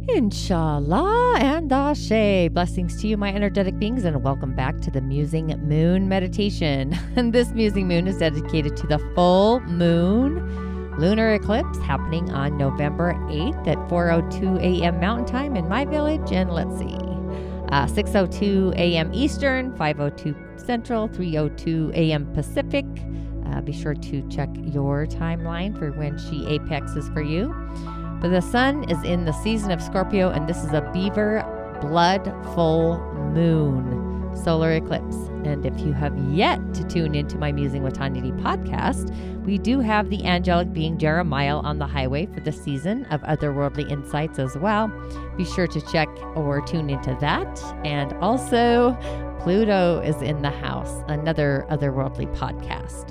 Inshallah and Ashe. Blessings to you, my energetic beings, and welcome back to the Musing Moon Meditation. And this Musing Moon is dedicated to the full moon lunar eclipse happening on November 8th at 4:02 a.m. Mountain Time in my village. And let's see, 6:02 a.m. Eastern, 5:02 Central, 3:02 a.m. Pacific. Be sure to check your timeline for when she apexes for you. But the sun is in the season of Scorpio, and this is a Beaver blood full moon solar eclipse. And if you have yet to tune into my Musing with Tonya podcast, we do have the angelic being Jeremiah on the highway for the season of Otherworldly Insights as well. Be sure to check or tune into that. And also, Pluto is in the house, another Otherworldly podcast.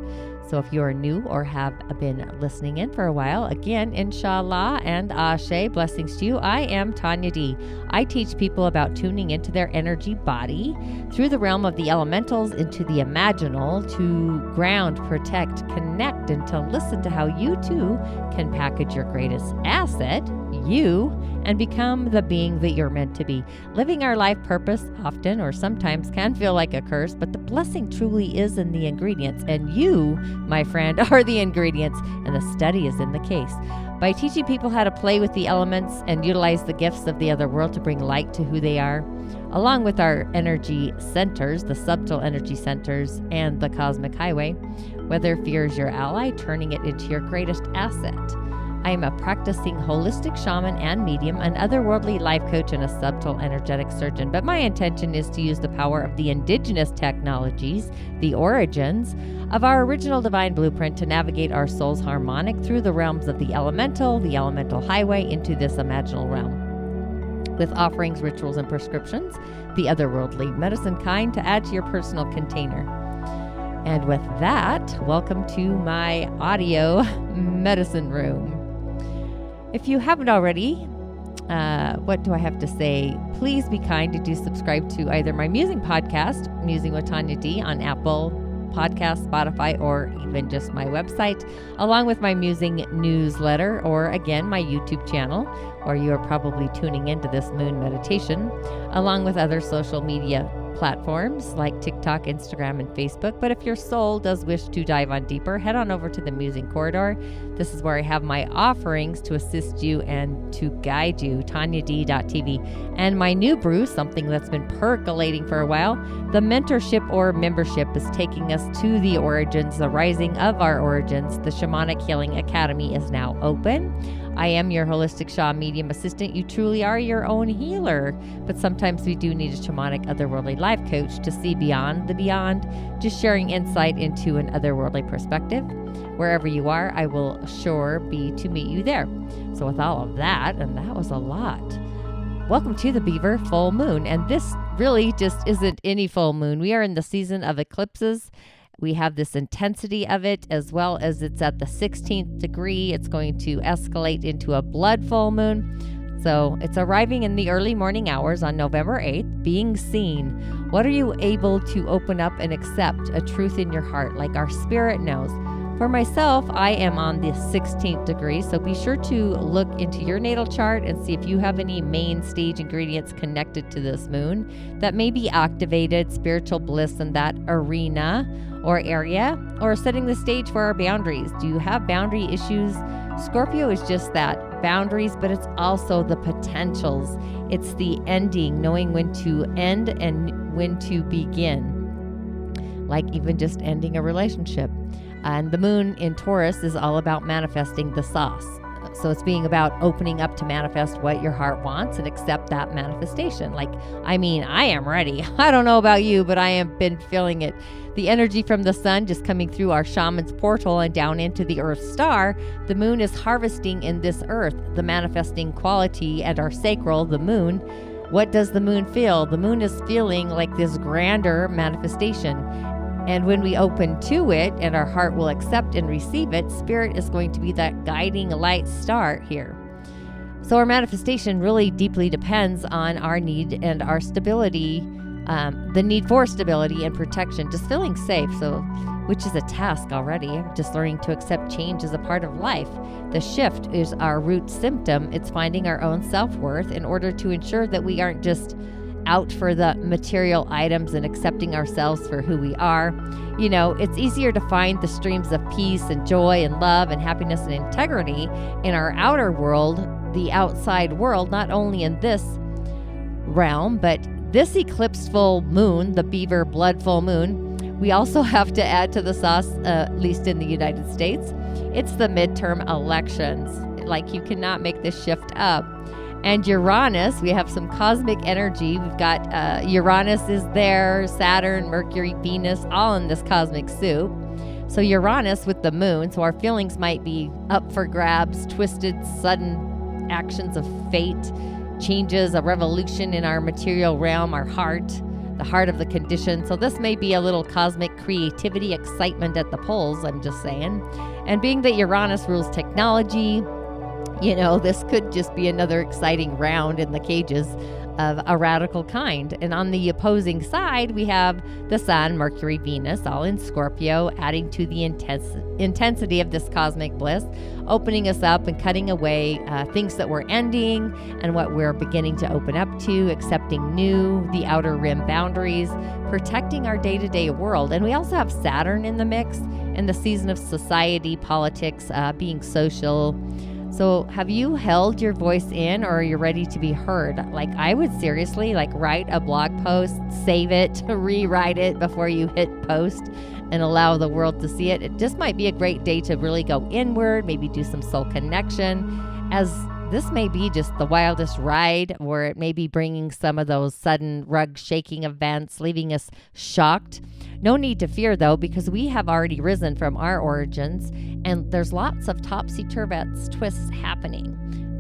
So if you are new or have been listening in for a while, again, inshallah and ashe, blessings to you. I am Tonya D. I teach people about tuning into their energy body through the realm of the elementals into the imaginal to ground, protect, connect, and to listen to how you too can package your greatest asset, you, and become the being that you're meant to be. Living our life purpose often or sometimes can feel like a curse, but the blessing truly is in the ingredients, and you, my friend, are the ingredients, and the study is in the case. By teaching people how to play with the elements and utilize the gifts of the other world to bring light to who they are, along with our energy centers, the subtle energy centers, and the cosmic highway, whether fear is your ally, turning it into your greatest asset. I am a practicing holistic shaman and medium, an otherworldly life coach, and a subtle energetic surgeon. But my intention is to use the power of the indigenous technologies, the origins of our original divine blueprint to navigate our soul's harmonic through the realms of the elemental highway into this imaginal realm. With offerings, rituals, and prescriptions, the otherworldly medicine kind to add to your personal container. And with that, welcome to my audio medicine room. If you haven't already, what do I have to say? Please be kind to do subscribe to either my Musing podcast, Musing with Tonya D, on Apple Podcasts, Spotify, or even just my website, along with my Musing newsletter, or again, my YouTube channel, or you are probably tuning into this moon meditation, along with other social media platforms like TikTok, Instagram, and Facebook. But if your soul does wish to dive on deeper, head on over to the Musing Corridor. This is where I have my offerings to assist you and to guide you, TonyaD.tv. And my new brew, something that's been percolating for a while, the mentorship or membership is taking us to the origins, the rising of our origins. The Shamanic Healing Academy is now open. I am your holistic Sha'Medium assistant. You truly are your own healer, but sometimes we do need a shamanic otherworldly life coach to see beyond the beyond, just sharing insight into an otherworldly perspective. Wherever you are, I will sure be to meet you there. So with all of that, and that was a lot, welcome to the Beaver full moon. And this really just isn't any full moon. We are in the season of eclipses. We have this intensity of it, as well as it's at the 16th degree. It's going to escalate into a blood full moon. So it's arriving in the early morning hours on November 8th, being seen. What are you able to open up and accept a truth in your heart, like our spirit knows? For myself, I am on the 16th degree, so be sure to look into your natal chart and see if you have any main stage ingredients connected to this moon that may be activated, spiritual bliss in that arena or area, or setting the stage for our boundaries. Do you have boundary issues? Scorpio is just that, boundaries, but it's also the potentials. It's the ending, knowing when to end and when to begin, like even just ending a relationship. And the moon in Taurus is all about manifesting the sauce. So it's being about opening up to manifest what your heart wants and accept that manifestation. I am ready. I don't know about you, but I have been feeling it. The energy from the sun just coming through our shaman's portal and down into the earth star. The moon is harvesting in this earth, the manifesting quality, and our sacral, the moon. What does the moon feel? The moon is feeling like this grander manifestation. And when we open to it and our heart will accept and receive it, spirit is going to be that guiding light star here. So our manifestation really deeply depends on our need and our stability, the need for stability and protection, just feeling safe. So which is a task already. Just learning to accept change as a part of life. The shift is our root symptom. It's finding our own self-worth in order to ensure that we aren't just out for the material items and accepting ourselves for who we are. You know, it's easier to find the streams of peace and joy and love and happiness and integrity in our outer world, the outside world, not only in this realm, but this eclipse full moon, the Beaver blood full moon, we also have to add to the sauce, at least in the United States. It's the midterm elections. Like, you cannot make this shift up. And Uranus, we have some cosmic energy. We've got Uranus is there, Saturn, Mercury, Venus, all in this cosmic soup. So Uranus with the moon, so our feelings might be up for grabs, twisted, sudden actions of fate, changes, a revolution in our material realm, our heart, the heart of the condition. So this may be a little cosmic creativity, excitement at the poles, I'm just saying. And being that Uranus rules technology, you know, this could just be another exciting round in the cages of a radical kind. And on the opposing side, we have the Sun, Mercury, Venus, all in Scorpio, adding to the intensity of this cosmic bliss, opening us up and cutting away things that we're ending and what we're beginning to open up to, accepting new, the outer rim boundaries, protecting our day-to-day world. And we also have Saturn in the mix in the season of society, politics, being social. So have you held your voice in, or are you ready to be heard? Like, I would seriously write a blog post, save it, rewrite it before you hit post and allow the world to see it. It just might be a great day to really go inward, maybe do some soul connection, as this may be just the wildest ride, or it may be bringing some of those sudden rug shaking events, leaving us shocked. No need to fear, though, because we have already risen from our origins, and there's lots of topsy-turvy twists happening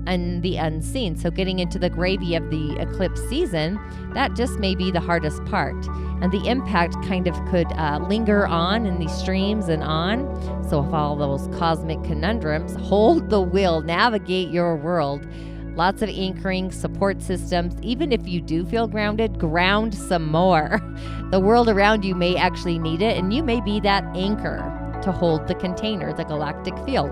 and the unseen. So getting into the gravy of the eclipse season, that just may be the hardest part. And the impact kind of could linger on in these streams and on. So if all those cosmic conundrums, hold the wheel, navigate your world. Lots of anchoring, support systems. Even if you do feel grounded, ground some more. The world around you may actually need it, and you may be that anchor to hold the container, the galactic field,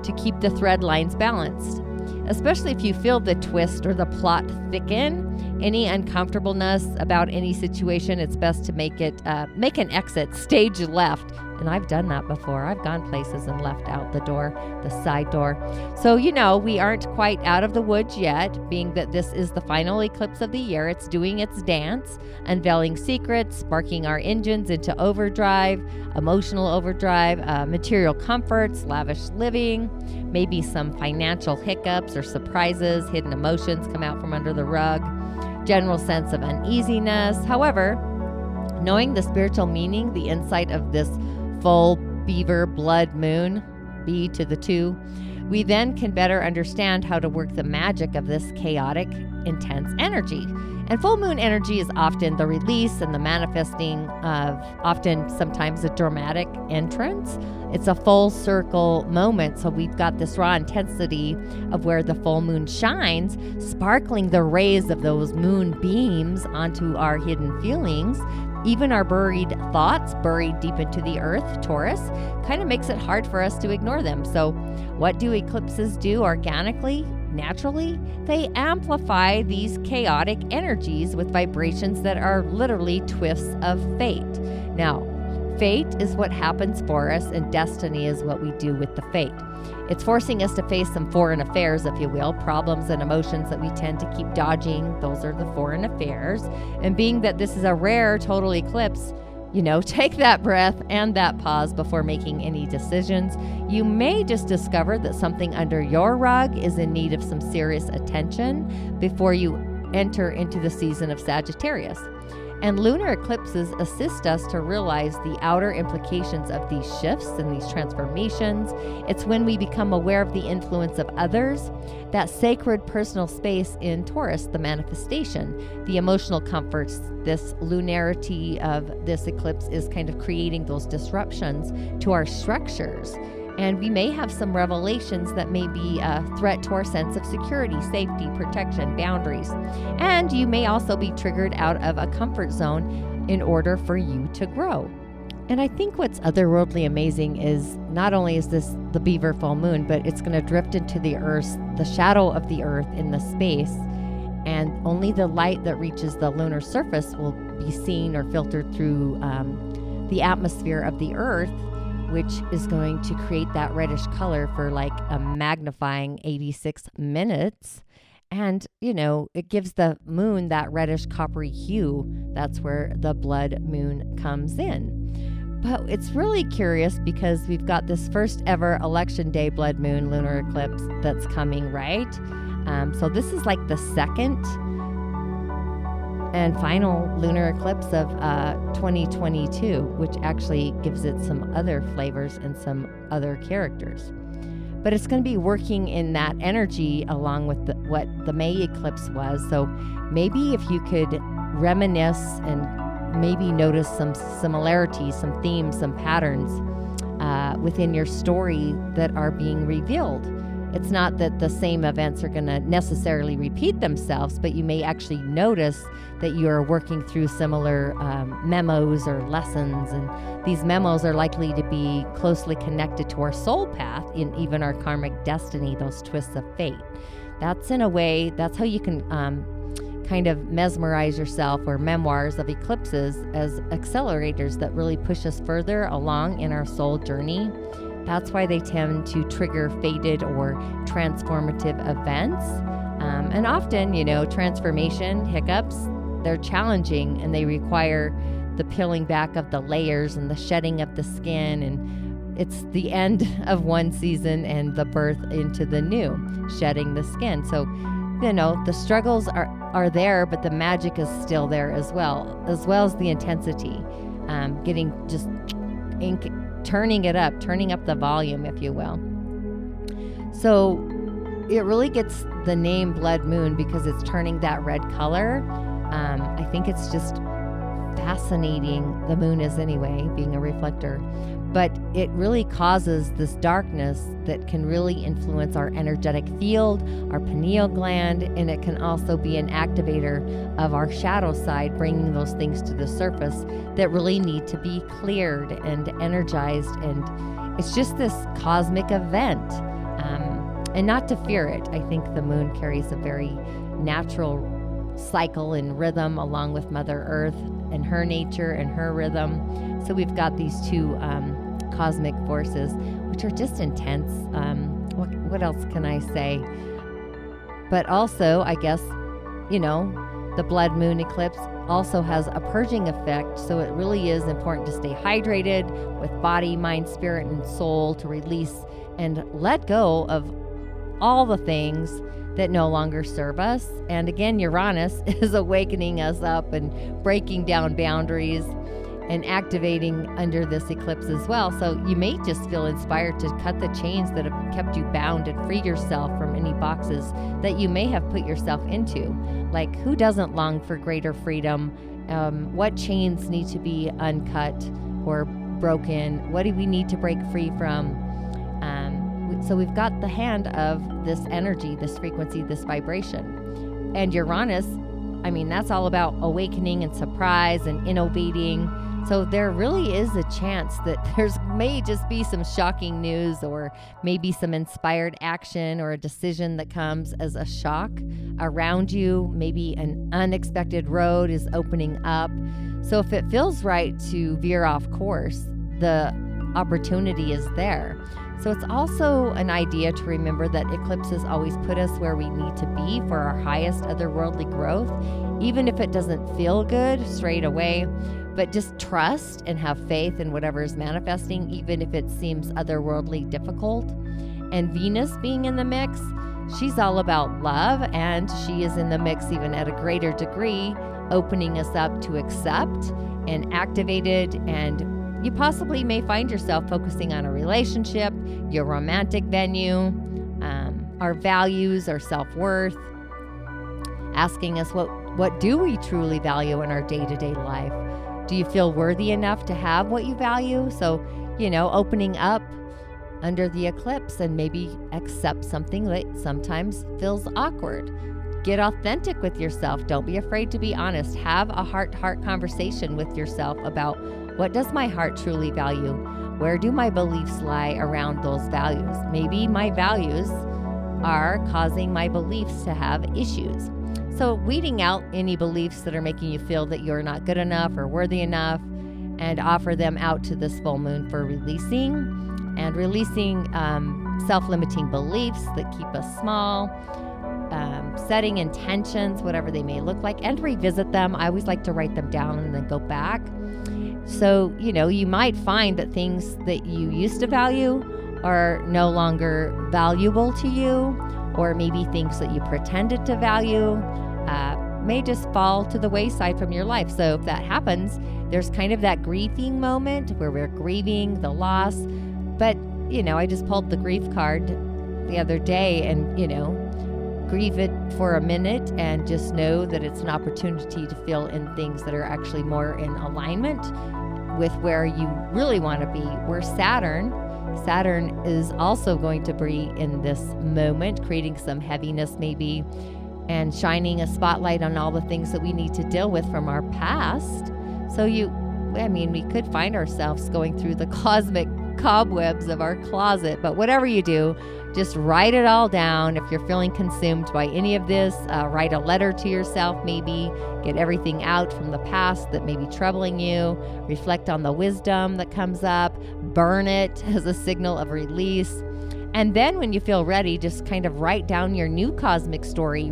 to keep the thread lines balanced. Especially if you feel the twist or the plot thicken, any uncomfortableness about any situation, it's best to make an exit, stage left. And I've done that before. I've gone places and left out the door, the side door. So, you know, we aren't quite out of the woods yet, being that this is the final eclipse of the year. It's doing its dance, unveiling secrets, sparking our engines into overdrive, emotional overdrive, material comforts, lavish living, maybe some financial hiccups or surprises, hidden emotions come out from under the rug, general sense of uneasiness. However, knowing the spiritual meaning, the insight of this full Beaver blood moon, B to the 2, we then can better understand how to work the magic of this chaotic, intense energy. And full moon energy is often the release and the manifesting of sometimes a dramatic entrance. It's a full circle moment. So we've got this raw intensity of where the full moon shines, sparkling the rays of those moon beams onto our hidden feelings. Even our buried thoughts, buried deep into the earth, Taurus, kind of makes it hard for us to ignore them. So what do eclipses do organically, naturally? They amplify these chaotic energies with vibrations that are literally twists of fate. Now, fate is what happens for us, and destiny is what we do with the fate. It's forcing us to face some foreign affairs, if you will, problems and emotions that we tend to keep dodging. Those are the foreign affairs. And being that this is a rare total eclipse, you know, take that breath and that pause before making any decisions. You may just discover that something under your rug is in need of some serious attention before you enter into the season of Sagittarius. And lunar eclipses assist us to realize the outer implications of these shifts and these transformations. It's when we become aware of the influence of others, that sacred personal space in Taurus, the manifestation, the emotional comforts. This lunarity of this eclipse is kind of creating those disruptions to our structures. And we may have some revelations that may be a threat to our sense of security, safety, protection, boundaries. And you may also be triggered out of a comfort zone in order for you to grow. And I think what's otherworldly amazing is not only is this the Beaver full moon, but it's going to drift into the Earth, the shadow of the Earth in the space, and only the light that reaches the lunar surface will be seen or filtered through the atmosphere of the Earth, which is going to create that reddish color for like a magnifying 86 minutes. And, it gives the moon that reddish coppery hue. That's where the blood moon comes in. But it's really curious because we've got this first ever election day blood moon lunar eclipse that's coming, right? So this is like the second and final lunar eclipse of 2022, which actually gives it some other flavors and some other characters. But it's going to be working in that energy along with what the May eclipse was. So maybe if you could reminisce and maybe notice some similarities, some themes, some patterns within your story that are being revealed. It's not that the same events are going to necessarily repeat themselves, but you may actually notice that you are working through similar memos or lessons. And these memos are likely to be closely connected to our soul path in even our karmic destiny, those twists of fate. That's in a way, that's how you can kind of mesmerize yourself, or memoirs of eclipses as accelerators that really push us further along in our soul journey. That's why they tend to trigger fated or transformative events. And often, transformation hiccups, they're challenging and they require the peeling back of the layers and the shedding of the skin. And it's the end of one season and the birth into the new, shedding the skin. So, the struggles are there, but the magic is still there as well as the intensity. Turning up the volume, if you will. So it really gets the name Blood Moon because it's turning that red color. I think it's just fascinating. The moon is anyway, being a reflector. But it really causes this darkness that can really influence our energetic field, our pineal gland, and it can also be an activator of our shadow side, bringing those things to the surface that really need to be cleared and energized. And it's just this cosmic event. And not to fear it. I think the moon carries a very natural cycle and rhythm along with Mother Earth and her nature and her rhythm. So we've got these two cosmic forces, which are just intense. What else can I say? But also, I guess, the blood moon eclipse also has a purging effect. So it really is important to stay hydrated with body, mind, spirit, and soul to release and let go of all the things that no longer serve us. And again, Uranus is awakening us up and breaking down boundaries and activating under this eclipse as well. So you may just feel inspired to cut the chains that have kept you bound and free yourself from any boxes that you may have put yourself into. Like, who doesn't long for greater freedom? What chains need to be uncut or broken? What do we need to break free from? So we've got the hand of this energy, this frequency, this vibration. And Uranus, that's all about awakening and surprise and innovating. So there really is a chance that may just be some shocking news or maybe some inspired action or a decision that comes as a shock around you. Maybe an unexpected road is opening up. So if it feels right to veer off course, the opportunity is there. So it's also an idea to remember that eclipses always put us where we need to be for our highest otherworldly growth, even if it doesn't feel good straight away. But just trust and have faith in whatever is manifesting, even if it seems otherworldly difficult. And Venus being in the mix, she's all about love, and she is in the mix even at a greater degree, opening us up to accept and activated. And you possibly may find yourself focusing on a relationship, your romantic venue, our values, our self-worth, asking us what do we truly value in our day-to-day life? Do you feel worthy enough to have what you value? So, opening up under the eclipse and maybe accept something that sometimes feels awkward. Get authentic with yourself. Don't be afraid to be honest. Have a heart-to-heart conversation with yourself about What does my heart truly value? Where do my beliefs lie around those values? Maybe my values are causing my beliefs to have issues. So weeding out any beliefs that are making you feel that you're not good enough or worthy enough, and offer them out to this full moon for releasing, and releasing self-limiting beliefs that keep us small, setting intentions, whatever they may look like, and revisit them. I always like to write them down and then go back. So, you might find that things that you used to value are no longer valuable to you, or maybe things that you pretended to value may just fall to the wayside from your life. So if that happens, there's kind of that grieving moment where we're grieving the loss. But, I just pulled the grief card the other day, and, grieve it for a minute and just know that it's an opportunity to feel in things that are actually more in alignment with where you really want to be. Where Saturn is also going to be in this moment, creating some heaviness maybe, and shining a spotlight on all the things that we need to deal with from our past. So we could find ourselves going through the cosmic cobwebs of our closet, but whatever you do, just write it all down. If you're feeling consumed by any of this, write a letter to yourself, maybe get everything out from the past that may be troubling you, reflect on the wisdom that comes up, burn it as a signal of release. And then when you feel ready, just kind of write down your new cosmic story,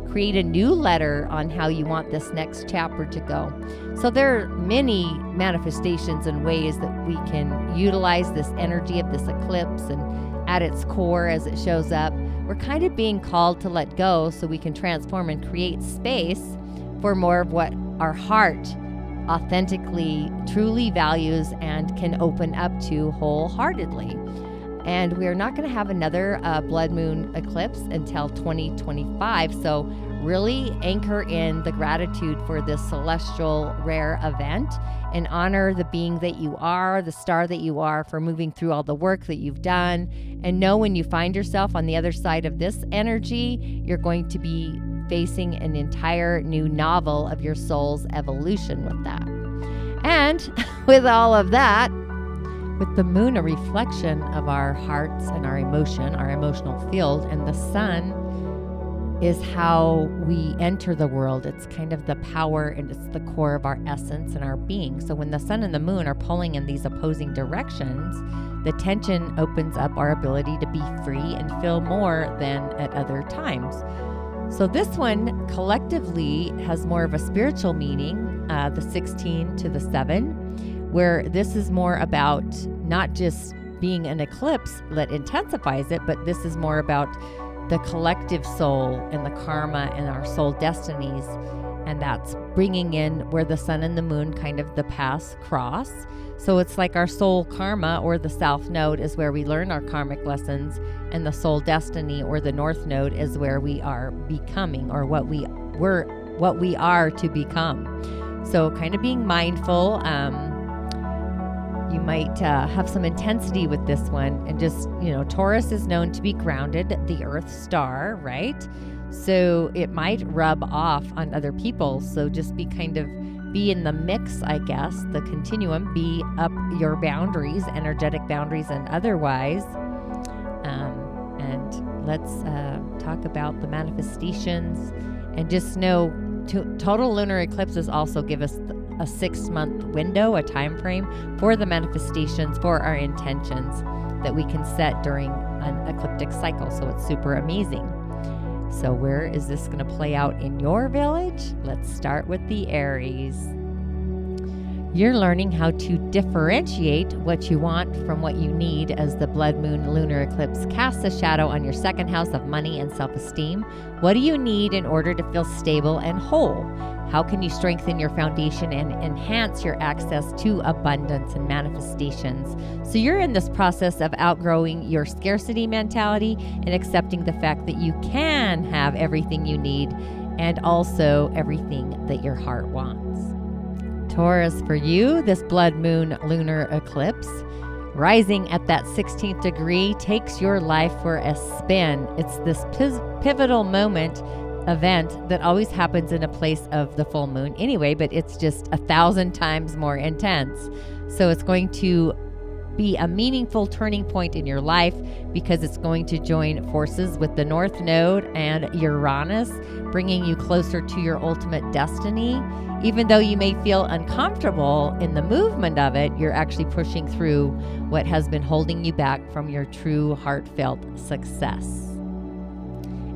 create a new letter on how you want this next chapter to go. So there are many manifestations and ways that we can utilize this energy of this eclipse, and at its core as it shows up, we're kind of being called to let go so we can transform and create space for more of what our heart authentically, truly values and can open up to wholeheartedly. And we're not going to have another blood moon eclipse until 2025. So really anchor in the gratitude for this celestial rare event and honor the being that you are, the star that you are, for moving through all the work that you've done. And know when you find yourself on the other side of this energy, you're going to be facing an entire new novel of your soul's evolution with that. And with all of that, with the moon a reflection of our hearts and our emotion, our emotional field, and the sun is how we enter the world. It's kind of the power, and it's the core of our essence and our being. So when the sun and the moon are pulling in these opposing directions, the tension opens up our ability to be free and feel more than at other times. So this one collectively has more of a spiritual meaning, the 16 to the 7, where this is more about not just being an eclipse that intensifies it, but this is more about the collective soul and the karma and our soul destinies. And that's bringing in where the sun and the moon kind of the paths cross. So it's like our soul karma, or the south node, is where we learn our karmic lessons, and the soul destiny, or the north node, is where we are becoming, or what we are to become. So kind of being mindful. You might have some intensity with this one, and just, Taurus is known to be grounded, the earth star, right? So it might rub off on other people. So just be in the mix, I guess, the continuum, be up your boundaries, energetic boundaries and otherwise. And let's talk about the manifestations, and just know total lunar eclipses also give us a 6-month window, a time frame for the manifestations, for our intentions that we can set during an ecliptic cycle. So it's super amazing. So where is this going to play out in your village? Let's start with the Aries. You're learning how to differentiate what you want from what you need as the blood moon lunar eclipse casts a shadow on your second house of money and self-esteem. What do you need in order to feel stable and whole? How can you strengthen your foundation and enhance your access to abundance and manifestations? So you're in this process of outgrowing your scarcity mentality and accepting the fact that you can have everything you need, and also everything that your heart wants. Taurus, for you, this blood moon lunar eclipse, rising at that 16th degree, takes your life for a spin. It's this pivotal moment event that always happens in a place of the full moon anyway, but it's just 1,000 times more intense. So it's going to be a meaningful turning point in your life because it's going to join forces with the North Node and Uranus, bringing you closer to your ultimate destiny. Even though you may feel uncomfortable in the movement of it, you're actually pushing through what has been holding you back from your true heartfelt success.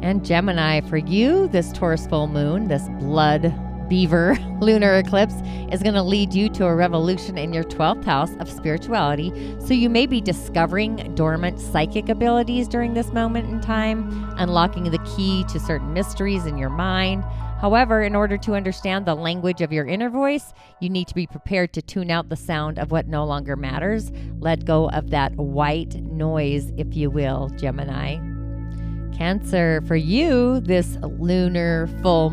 And Gemini, for you, this Taurus full moon, this blood Beaver lunar eclipse is going to lead you to a revolution in your 12th house of spirituality. So you may be discovering dormant psychic abilities during this moment in time, unlocking the key to certain mysteries in your mind. However, in order to understand the language of your inner voice, you need to be prepared to tune out the sound of what no longer matters. Let go of that white noise, if you will, Gemini. Cancer, for you, this lunar full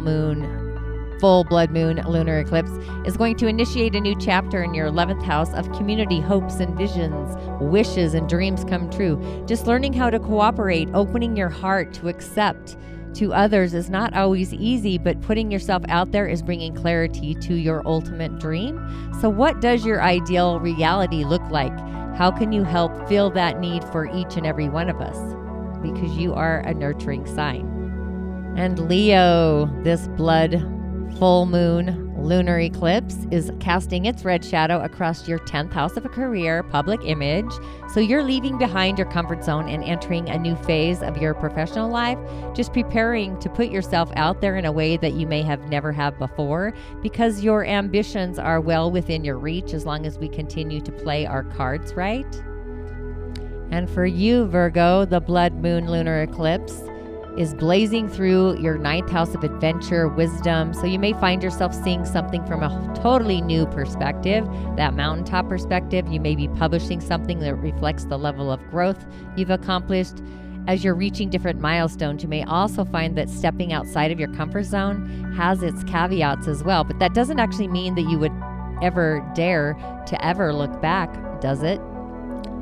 blood moon lunar eclipse is going to initiate a new chapter in your 11th house of community, hopes and visions, wishes and dreams come true. Just learning how to cooperate, opening your heart to accept to others is not always easy, but putting yourself out there is bringing clarity to your ultimate dream. So what does your ideal reality look like? How can you help fill that need for each and every one of us? Because you are a nurturing sign. And Leo, this blood full moon lunar eclipse is casting its red shadow across your 10th house of a career, public image. So you're leaving behind your comfort zone and entering a new phase of your professional life, just preparing to put yourself out there in a way that you may have never have before, because your ambitions are well within your reach as long as we continue to play our cards right. And for you, Virgo, the blood moon lunar eclipse is blazing through your 9th house of adventure, wisdom. So you may find yourself seeing something from a totally new perspective, that mountaintop perspective. You may be publishing something that reflects the level of growth you've accomplished. As you're reaching different milestones, you may also find that stepping outside of your comfort zone has its caveats as well. But that doesn't actually mean that you would ever dare to ever look back, does it?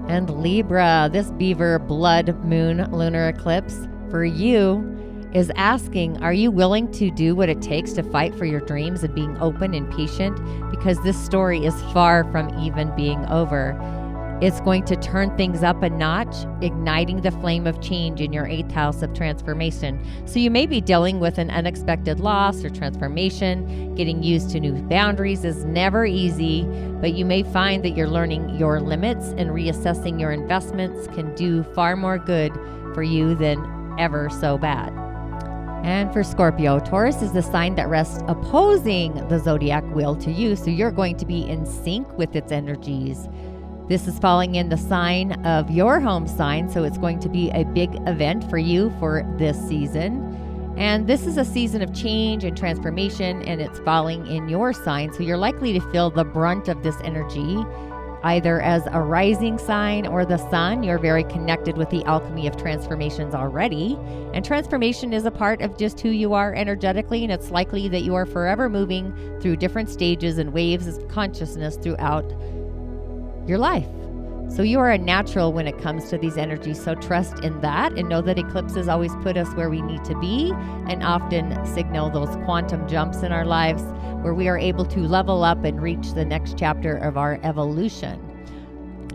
And Libra, this Beaver blood moon lunar eclipse for you is asking, are you willing to do what it takes to fight for your dreams and being open and patient? Because this story is far from even being over. It's going to turn things up a notch, igniting the flame of change in your 8th house of transformation. So you may be dealing with an unexpected loss or transformation. Getting used to new boundaries is never easy, but you may find that you're learning your limits and reassessing your investments can do far more good for you than ever so bad. And for Scorpio, Taurus is the sign that rests opposing the zodiac wheel to you, so you're going to be in sync with its energies. This is falling in the sign of your home sign, so it's going to be a big event for you for this season. And this is a season of change and transformation, and it's falling in your sign, so you're likely to feel the brunt of this energy, either as a rising sign or the sun. You're very connected with the alchemy of transformations already. And transformation is a part of just who you are energetically, and it's likely that you are forever moving through different stages and waves of consciousness throughout your life. So you are a natural when it comes to these energies. So trust in that and know that eclipses always put us where we need to be and often signal those quantum jumps in our lives where we are able to level up and reach the next chapter of our evolution.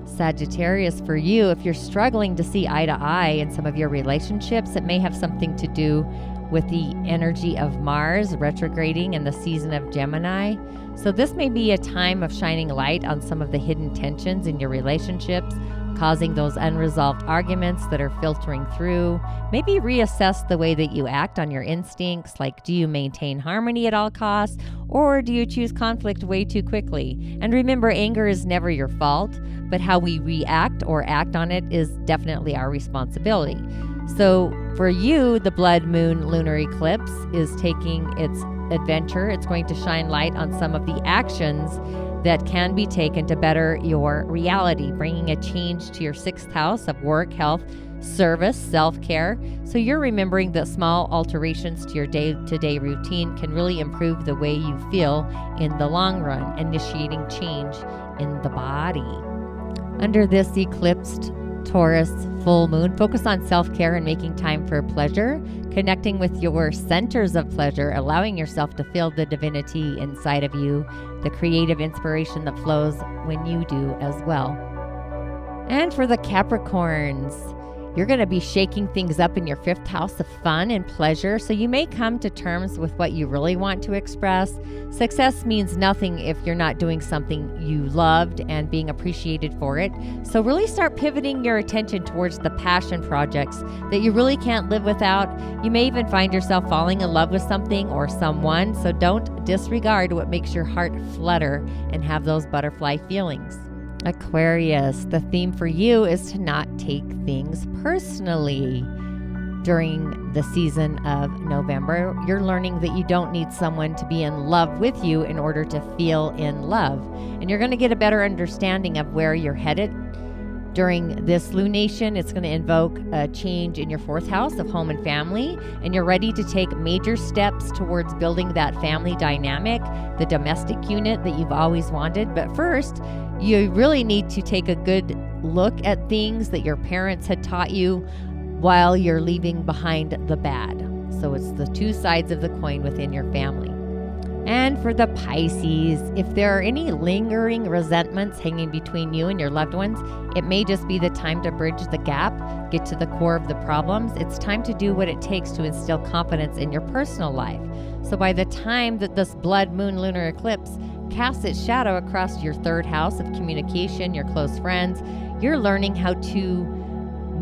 Sagittarius, for you, if you're struggling to see eye to eye in some of your relationships, it may have something to do with the energy of Mars retrograding in the season of Gemini. So this may be a time of shining light on some of the hidden tensions in your relationships, causing those unresolved arguments that are filtering through. Maybe reassess the way that you act on your instincts, like do you maintain harmony at all costs, or do you choose conflict way too quickly? And remember, anger is never your fault, but how we react or act on it is definitely our responsibility. So for you, the blood moon lunar eclipse is taking its adventure. It's going to shine light on some of the actions that can be taken to better your reality, bringing a change to your 6th house of work, health, service, self-care. So you're remembering that small alterations to your day-to-day routine can really improve the way you feel in the long run, initiating change in the body. Under this eclipsed Taurus, full moon. Focus on self-care and making time for pleasure, connecting with your centers of pleasure, allowing yourself to feel the divinity inside of you, the creative inspiration that flows when you do as well. And for the Capricorns, you're going to be shaking things up in your 5th house of fun and pleasure, so you may come to terms with what you really want to express. Success means nothing if you're not doing something you loved and being appreciated for it. So really start pivoting your attention towards the passion projects that you really can't live without. You may even find yourself falling in love with something or someone, so don't disregard what makes your heart flutter and have those butterfly feelings. Aquarius, the theme for you is to not take things personally. During the season of November, you're learning that you don't need someone to be in love with you in order to feel in love. And you're going to get a better understanding of where you're headed. During this lunation, it's going to invoke a change in your 4th house of home and family, and you're ready to take major steps towards building that family dynamic, the domestic unit that you've always wanted. But first, you really need to take a good look at things that your parents had taught you while you're leaving behind the bad. So it's the 2 sides of the coin within your family. And for the Pisces, if there are any lingering resentments hanging between you and your loved ones, it may just be the time to bridge the gap, get to the core of the problems. It's time to do what it takes to instill confidence in your personal life. So by the time that this blood moon lunar eclipse casts its shadow across your 3rd house of communication, your close friends, you're learning how to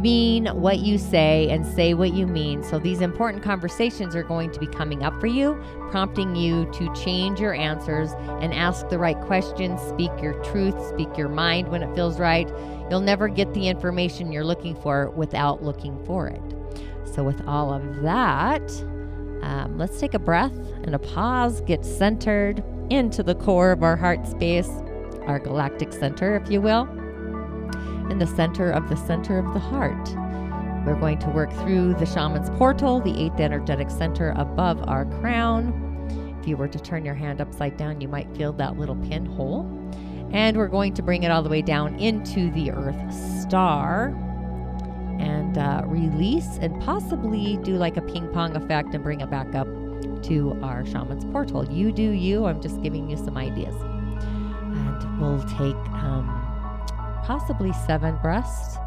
mean what you say and say what you mean. So these important conversations are going to be coming up for you, prompting you to change your answers and ask the right questions, speak your truth, speak your mind when it feels right. You'll never get the information you're looking for without looking for it. So with all of that, let's take a breath and a pause, get centered into the core of our heart space, our galactic center, if you will. In the center of the heart. We're going to work through the Shaman's portal, the 8th energetic center above our crown. If you were to turn your hand upside down, you might feel that little pinhole. And we're going to bring it all the way down into the Earth star and release and possibly do like a ping pong effect and bring it back up to our Shaman's portal. You do you. I'm just giving you some ideas. And we'll take possibly 7 breaths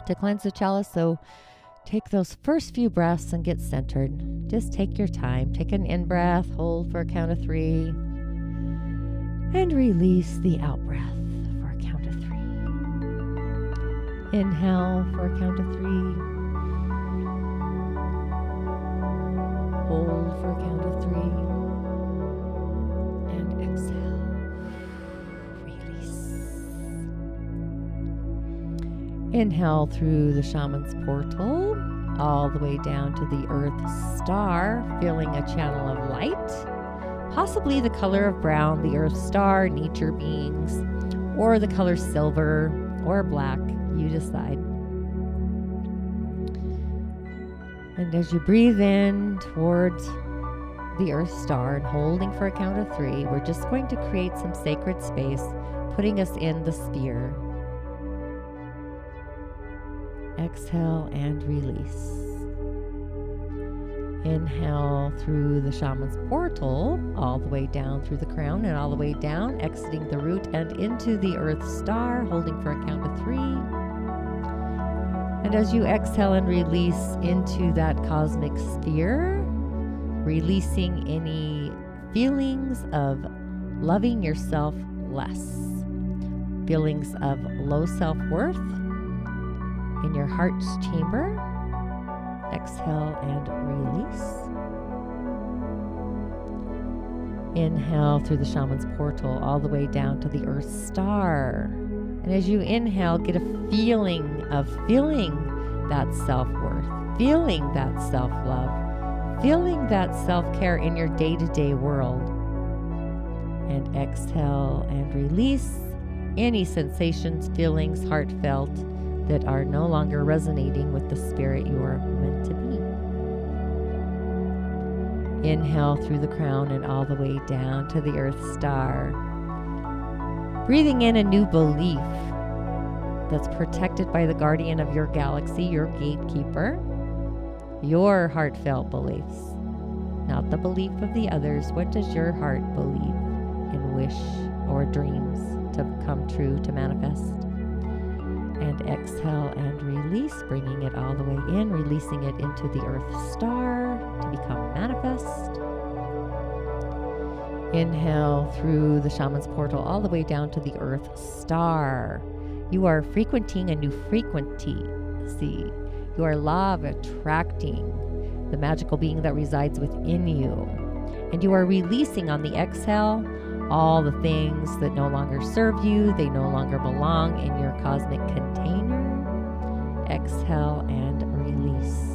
to cleanse the chalice. So take those first few breaths and get centered. Just take your time. Take an in-breath, hold for a count of 3, and release the out-breath for a count of 3. Inhale for a count of 3. Hold for a count of 3. And exhale. Inhale through the Shaman's portal, all the way down to the Earth star, feeling a channel of light, possibly the color of brown, the Earth star, nature beings, or the color silver or black, you decide. And as you breathe in towards the Earth star and holding for a count of 3, we're just going to create some sacred space, putting us in the sphere. Exhale and release. Inhale through the Shaman's portal, all the way down through the crown and all the way down, exiting the root and into the Earth star, holding for a count of 3. And as you exhale and release into that cosmic sphere, releasing any feelings of loving yourself less, feelings of low self-worth, in your heart's chamber. Exhale and release. Inhale through the Shaman's portal all the way down to the Earth star. And as you inhale, get a feeling of feeling that self-worth, feeling that self-love, feeling that self-care in your day-to-day world. And exhale and release any sensations, feelings, heartfelt, that are no longer resonating with the spirit you are meant to be. Inhale through the crown and all the way down to the Earth star. Breathing in a new belief that's protected by the guardian of your galaxy, your gatekeeper, your heartfelt beliefs, not the belief of the others. What does your heart believe and wish or dreams to come true, to manifest? And exhale and release, bringing it all the way in, releasing it into the Earth Star to become manifest. Inhale through the Shaman's portal all the way down to the Earth Star. You are frequenting a new frequency. You are law of attracting the magical being that resides within you. And you are releasing on the exhale all the things that no longer serve you. They no longer belong in your cosmic container. Exhale and release.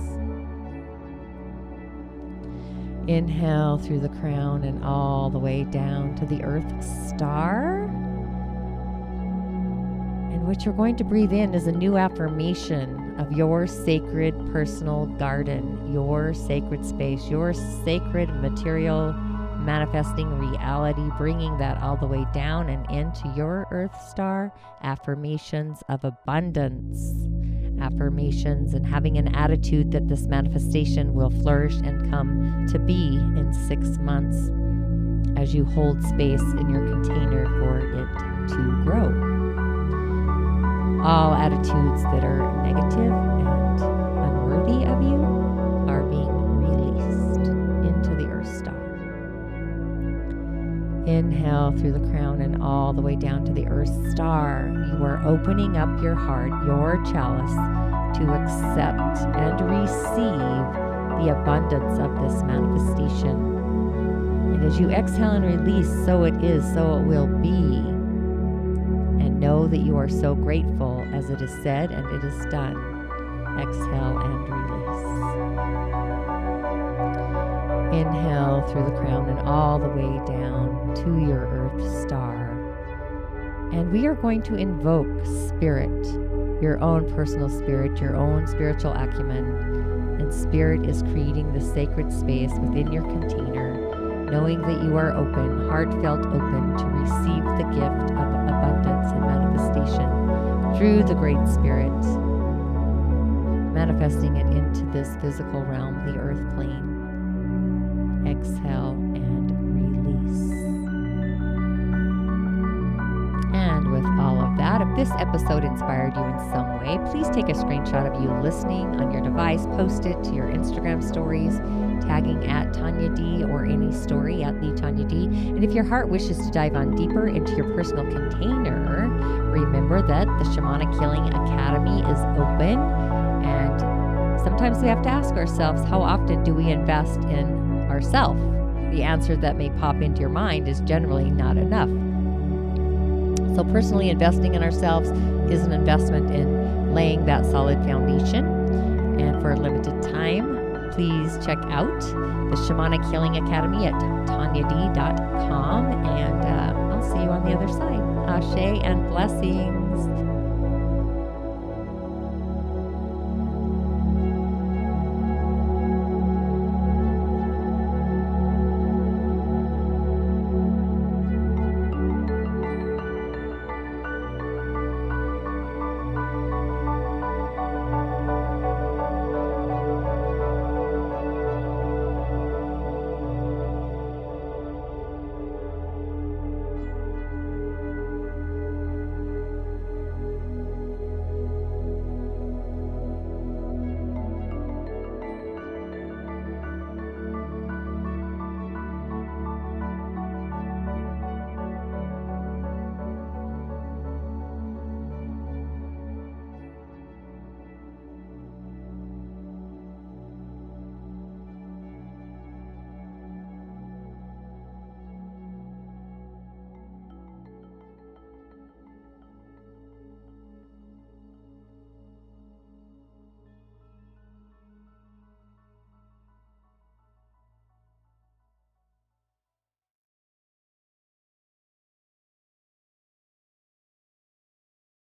Inhale through the crown and all the way down to the Earth Star. And what you're going to breathe in is a new affirmation of your sacred personal garden, your sacred space, your sacred material manifesting reality, bringing that all the way down and into your Earth Star. Affirmations of abundance, affirmations and having an attitude that this manifestation will flourish and come to be in 6 months as you hold space in your container for it to grow. All attitudes that are negative and unworthy of you are being released into the Earth Star. Inhale through the crown and all the way down to the Earth Star. You are opening up your heart, your chalice, to accept and receive the abundance of this manifestation. And as you exhale and release, so it is, so it will be. And know that you are so grateful as it is said and it is done. Exhale and release. Inhale through the crown and all the way down to your Earth Star. And we are going to invoke spirit, your own personal spirit, your own spiritual acumen. And spirit is creating the sacred space within your container, knowing that you are open, heartfelt open to receive the gift of abundance and manifestation through the Great Spirit, manifesting it into this physical realm, the earth plane. Exhale and release. And with all of that, if this episode inspired you in some way, please take a screenshot of you listening on your device, post it to your Instagram stories, tagging at Tonya D or any story at the Tonya D. And if your heart wishes to dive on deeper into your personal container, remember that the Shamanic Healing Academy is open. And sometimes we have to ask ourselves, how often do we invest in ourselves? The answer that may pop into your mind is generally not enough. So personally investing in ourselves is an investment in laying that solid foundation. And for a limited time, please check out the Shamanic Healing Academy at tonyad.com, and I'll see you on the other side. Ashe and blessings.